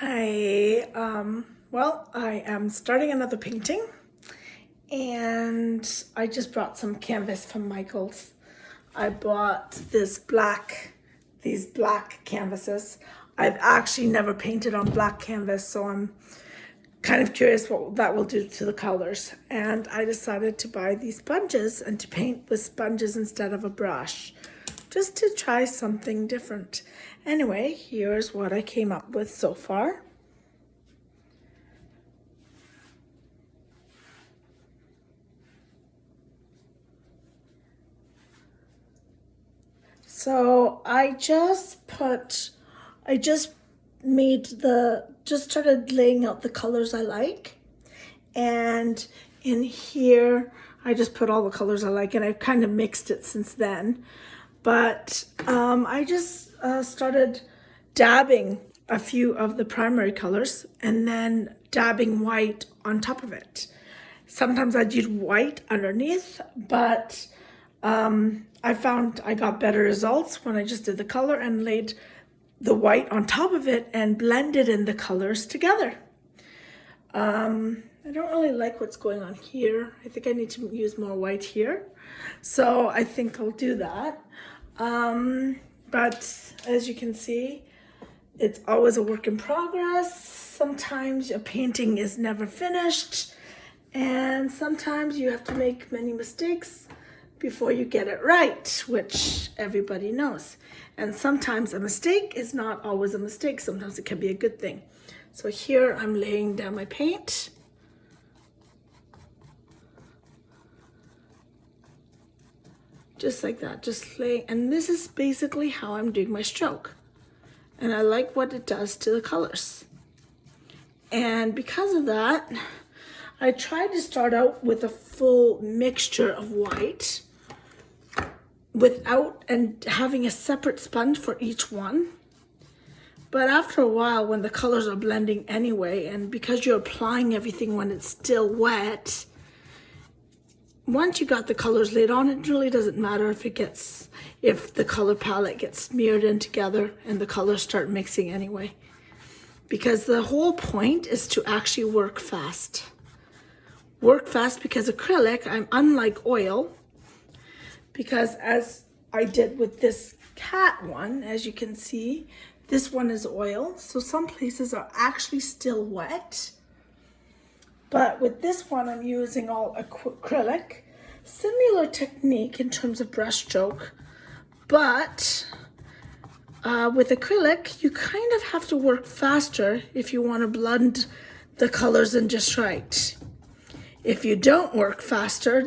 Hi, well, I am starting another painting and I just brought some canvas from Michael's. I bought these black canvases. I've actually never painted on black canvas, so I'm kind of curious what that will do to the colors. And I decided to buy these sponges and to paint with sponges instead of a brush, just to try something different. Anyway, here's what I came up with so far. So I just just started laying out the colors I like. And in here, I just put all the colors I like, and I've kind of mixed it since then. But I just started dabbing a few of the primary colors and then dabbing white on top of it. Sometimes I'd use white underneath, but I found I got better results when I just did the color and laid the white on top of it and blended in the colors together. I don't really like what's going on here. I think I need to use more white here. So I think I'll do that. But as you can see, it's always a work in progress. Sometimes a painting is never finished, and sometimes you have to make many mistakes before you get it right, which everybody knows. And sometimes a mistake is not always a mistake. Sometimes it can be a good thing. So here I'm laying down my paint. Just like that, just laying, and this is basically how I'm doing my stroke. And I like what it does to the colors. And because of that, I tried to start out with a full mixture of white without and having a separate sponge for each one. But after a while, when the colors are blending anyway, and because you're applying everything when it's still wet, once you got the colors laid on, it really doesn't matter if the color palette gets smeared in together and the colors start mixing anyway. Because the whole point is to actually work fast. Work fast because acrylic, I'm unlike oil, because as I did with this cat one, as you can see, this one is oil. So some places are actually still wet. But with this one, I'm using all acrylic. Similar technique in terms of brush stroke, but with acrylic, you kind of have to work faster if you want to blend the colors in just right. If you don't work faster,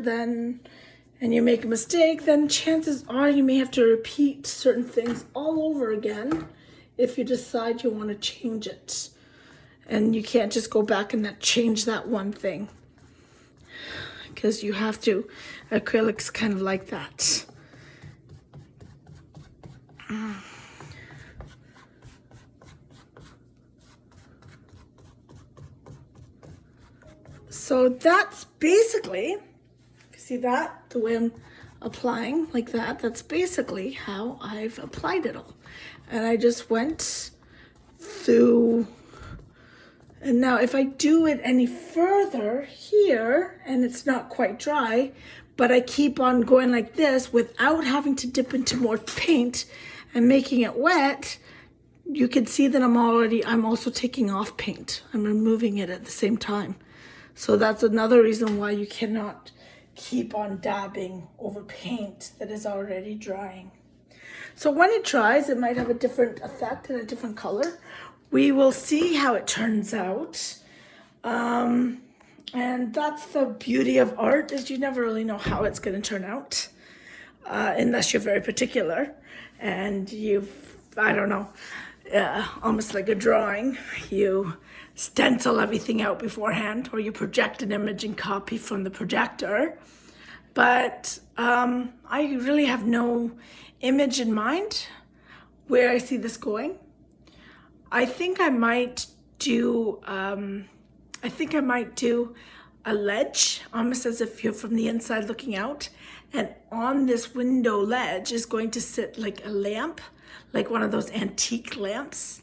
and you make a mistake, then chances are you may have to repeat certain things all over again if you decide you want to change it. And you can't just go back and change that one thing, because you have to. Acrylic's kind of like that. So that's basically, see that? The way I'm applying like that, that's basically how I've applied it all. And I just went through. And now if I do it any further here, and it's not quite dry, but I keep on going like this without having to dip into more paint and making it wet, you can see that I'm also taking off paint. I'm removing it at the same time. So that's another reason why you cannot keep on dabbing over paint that is already drying. So when it dries, it might have a different effect and a different color. We will see how it turns out. And that's the beauty of art, is you never really know how it's going to turn out unless you're very particular and I don't know, almost like a drawing. You stencil everything out beforehand, or you project an image and copy from the projector. But I really have no image in mind where I see this going. I think I might do a ledge, almost as if you're from the inside looking out. And on this window ledge is going to sit like a lamp, like one of those antique lamps.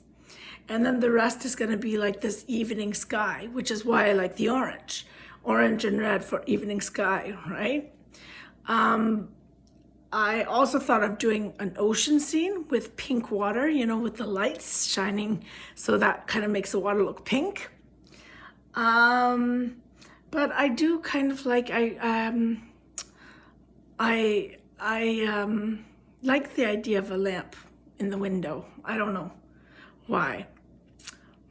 And then the rest is going to be like this evening sky, which is why I like the orange and red for evening sky, right? I also thought of doing an ocean scene with pink water, you know, with the lights shining, so that kind of makes the water look pink. But I do kind of like, I like the idea of a lamp in the window. I don't know why.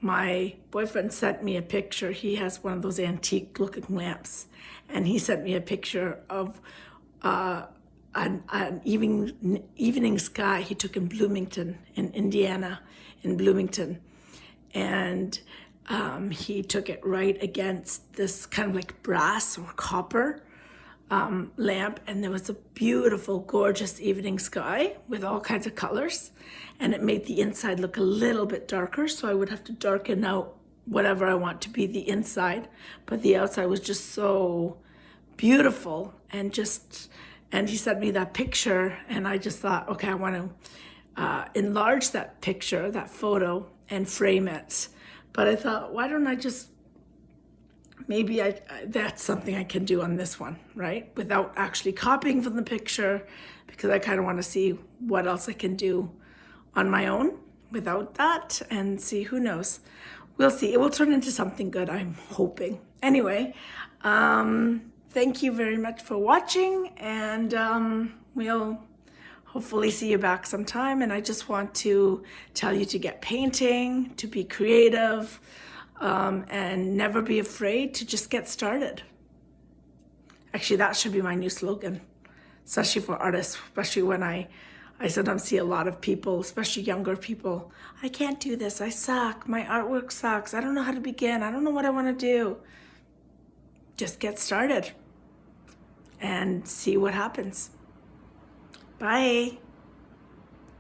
My boyfriend sent me a picture. He has one of those antique looking lamps, and he sent me a picture of an evening sky he took in Bloomington, in Indiana, in Bloomington. And he took it right against this kind of like brass or copper lamp, and there was a beautiful, gorgeous evening sky with all kinds of colors, and it made the inside look a little bit darker, so I would have to darken out whatever I want to be the inside, but the outside was just so beautiful. And he sent me that picture, and I just thought, okay, I want to enlarge that picture, that photo, and frame it. But I thought, why don't I just, maybe that's something I can do on this one, right? Without actually copying from the picture, because I kind of want to see what else I can do on my own without that, and see, who knows. We'll see. It will turn into something good, I'm hoping. Anyway, thank you very much for watching, and we'll hopefully see you back sometime. And I just want to tell you to get painting, to be creative, and never be afraid to just get started. Actually, that should be my new slogan, especially for artists, especially when I sometimes see a lot of people, especially younger people, I can't do this, I suck, my artwork sucks, I don't know how to begin, I don't know what I want to do. Just get started and see what happens. Bye.